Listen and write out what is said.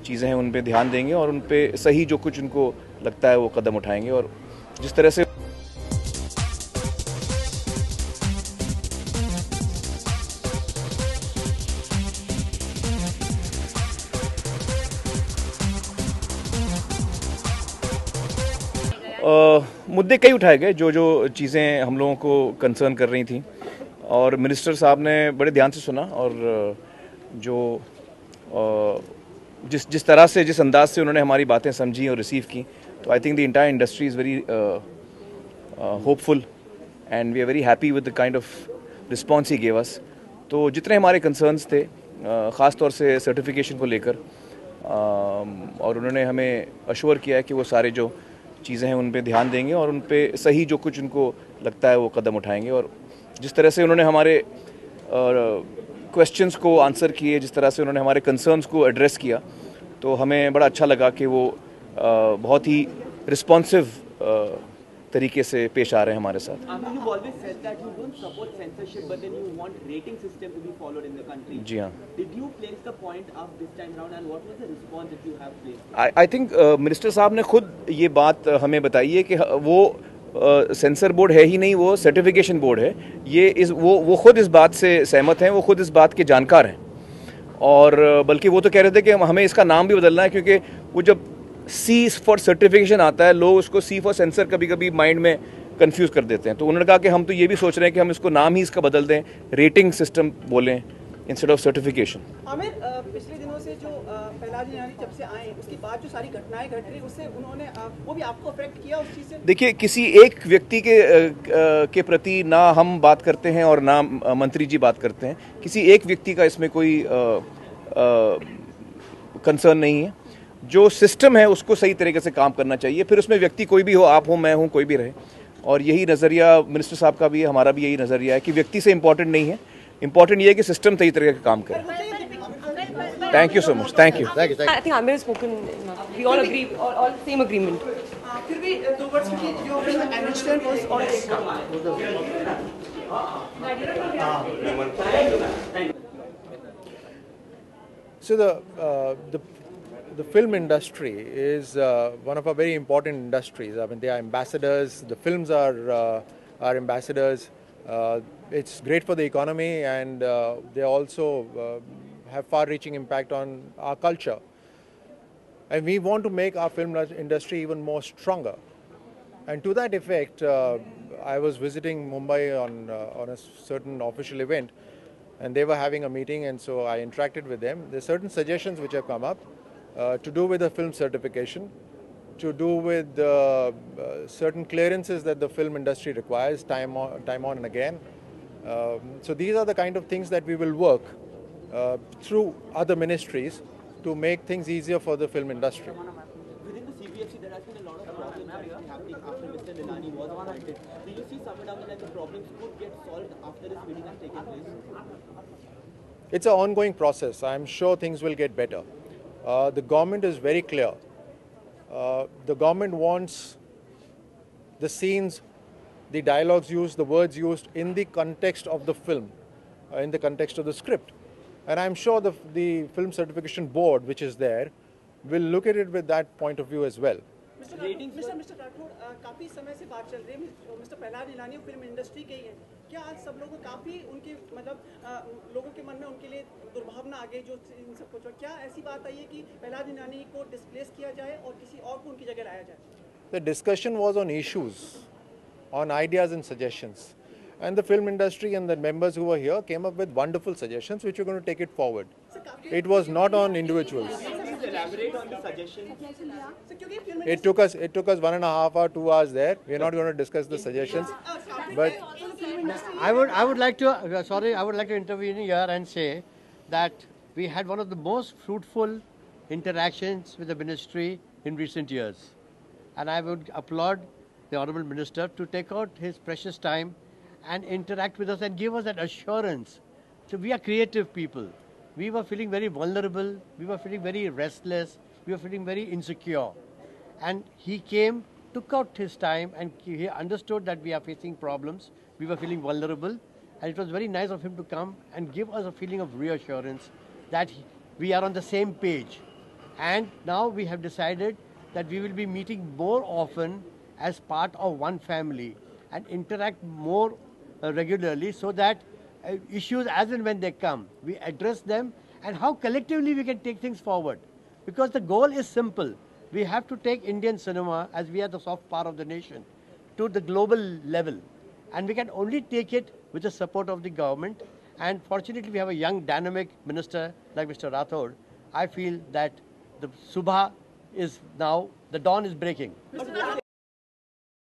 चीज़ें हैं उन पे ध्यान देंगे और उन पे सही जो कुछ उनको लगता है वो कदम उठाएंगे। और जिस तरह से मुद्दे कई उठाए गए, जो जो चीज़ें हम लोगों को कंसर्न कर रही थी, और मिनिस्टर साहब ने बड़े ध्यान से सुना। और जो जिस तरह से, जिस अंदाज से उन्होंने हमारी बातें समझी और रिसीव की, तो I think the entire industry is very hopeful and we are very happy with the kind of response he gave us. तो जितने हमारे कंसर्न्स थे, ख़ास तौर से सर्टिफिकेशन को लेकर, और उन्होंने हमें अश्योर किया है कि वो सारे जो चीज़ें हैं उन पे ध्यान देंगे और उन पे सही जो कुछ उनको लगता है वो कदम उठाएंगे। और जिस तरह से उन्होंने हमारे क्वेश्चंस को आंसर किए, जिस तरह से उन्होंने हमारे कंसर्न्स को एड्रेस किया, तो हमें बड़ा अच्छा लगा कि वो बहुत ही रिस्पॉन्सिव तरीके से पेश आ रहे हैं हमारे साथ। जी हाँ, आई थिंक मिनिस्टर साहब ने खुद ये बात हमें बताई है कि वो सेंसर बोर्ड है ही नहीं, वो सर्टिफिकेशन बोर्ड है। वो खुद इस बात से सहमत हैं, वो खुद इस बात के जानकार हैं। और बल्कि वो तो कह रहे थे कि हमें इसका नाम भी बदलना है, क्योंकि वो जब सी फॉर सर्टिफिकेशन आता है, लोग उसको सी फॉर सेंसर कभी कभी माइंड में कंफ्यूज कर देते हैं। तो उन्होंने कहा कि हम तो ये भी सोच रहे हैं कि हम इसको नाम ही इसका बदल दें, रेटिंग सिस्टम बोलें इंस्टेड ऑफ सर्टिफिकेशन। आमिर, पिछले दिनों से जो प्रहलाद निलानी जब से आए उसके बाद जो सारी घटनाएं घट रही, उससे उन्होंने वो भी आपको अफेक्ट किया उस चीज़ से? देखिए, किसी एक व्यक्ति के प्रति ना हम बात करते हैं और ना मंत्री जी बात करते हैं। किसी एक व्यक्ति का इसमें कोई कंसर्न नहीं है। जो सिस्टम है उसको सही तरीके से काम करना चाहिए, फिर उसमें व्यक्ति कोई भी हो, आप हो, मैं हूँ, कोई भी रहे। और यही नज़रिया मिनिस्टर साहब का भी है, हमारा भी यही नज़रिया है कि व्यक्ति से इम्पोर्टेंट नहीं है, इम्पोर्टेंट ये है कि सिस्टम सही तरीके से काम करे। Thank you so much. Thank you. I think Amir has spoken enough. We all agree, all same agreement. फिर भी दो वर्ष की जो admission was So the film industry is one of our very important industries. I mean, they are ambassadors. The films are ambassadors. It's great for the economy, and they also have far-reaching impact on our culture. And we want to make our film industry even more stronger. And to that effect, I was visiting Mumbai on a certain official event, and they were having a meeting, and so I interacted with them. There are certain suggestions which have come up to do with the film certification, to do with certain clearances that the film industry requires time on and again. So these are the kind of things that we will work through other ministries to make things easier for the film industry. Within the CBFC, there has been a lot of problems happening after Mr. Nilani was appointed. Do you see somewhere down the line the problems could get solved after this meeting has taken place? It's an ongoing process. I'm sure things will get better. The government is very clear. The government wants the scenes, the dialogues used, the words used in the context of the film, in the context of the script. And I'm sure the Film Certification Board, which is there, will look at it with that point of view as well. Mr. Rathod, काफी समय से बात चल रही है, mister Prahlad Nihalani film industry के ही हैं। क्या आज सब लोगों को काफी उनके मतलब लोगों के मन में उनके लिए दुर्भावना आ गई जो इन सब कुछ, क्या ऐसी बात आई है कि प्रहलाद निलानी को डिस्प्लेस किया जाए और किसी और को उनकी जगह लाया जाए? The discussion was on issues, on ideas and suggestions. And the film industry and the members who were here came up with wonderful suggestions which we're going to take it forward. It was not on individuals. Elaborate on the suggestions. It took us 1.5 hours, 2 hours there. We're not going to discuss the suggestions. But I would like to intervene here and say that we had one of the most fruitful interactions with the ministry in recent years. And I would applaud the Honourable Minister to take out his precious time and interact with us and give us that assurance. So we are creative people. We were feeling very vulnerable. We were feeling very restless. We were feeling very insecure. And he came, took out his time, and he understood that we are facing problems. We were feeling vulnerable. And it was very nice of him to come and give us a feeling of reassurance that we are on the same page. And now we have decided that we will be meeting more often as part of one family and interact more regularly, so that issues as and when they come, we address them, and how collectively we can take things forward. Because the goal is simple. We have to take Indian cinema, as we are the soft power of the nation, to the global level. And we can only take it with the support of the government. And fortunately, we have a young, dynamic minister like Mr. Rathod. I feel that the Subha is now, the dawn is breaking.